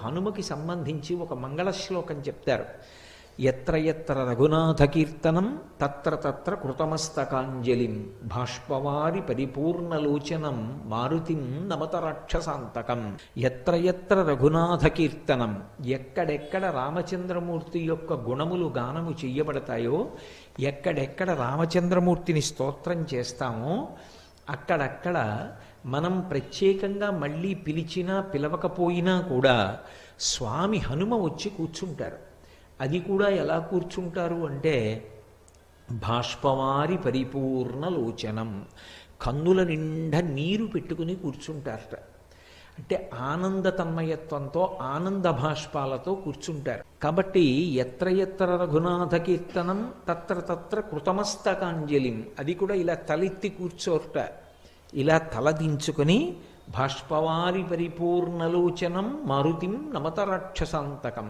హనుమకి సంబంధించి ఒక మంగళ శ్లోకం చెప్తారు. ఎత్ర ఎత్ర రఘునాథ కీర్తనం తత్ర తత్ర కృతమస్తకాంజలిం బాష్పవారి పరిపూర్ణలోచనం మారుతిం నమత రాక్షసాంతకం. ఎత్ర ఎత్ర రఘునాథ కీర్తనం, ఎక్కడెక్కడ రామచంద్రమూర్తి యొక్క గుణములు గానము చెయ్యబడతాయో, ఎక్కడెక్కడ రామచంద్రమూర్తిని స్తోత్రం చేస్తామో అక్కడక్కడ మనం ప్రత్యేకంగా మళ్ళీ పిలిచినా పిలవకపోయినా కూడా స్వామి హనుమ వచ్చి కూర్చుంటారు. అది కూడా ఎలా కూర్చుంటారు అంటే బాష్పవారి పరిపూర్ణ లోచనం, కన్నుల నిండా నీరు పెట్టుకుని కూర్చుంటారట. అంటే ఆనంద తన్మయత్వంతో ఆనంద భాష్పాలతో కూర్చుంటారు. కాబట్టి ఎత్ర ఎత్ర రఘునాథ కీర్తనం తత్ర తత్ర కృతమస్తకాంజలిం, అది కూడా ఇలా తలెత్తి కూర్చోట, ఇలా తలదించుకొని బాష్పవారి పరిపూర్ణలోచనం మారుతిం నమత రాక్షసాంతకం.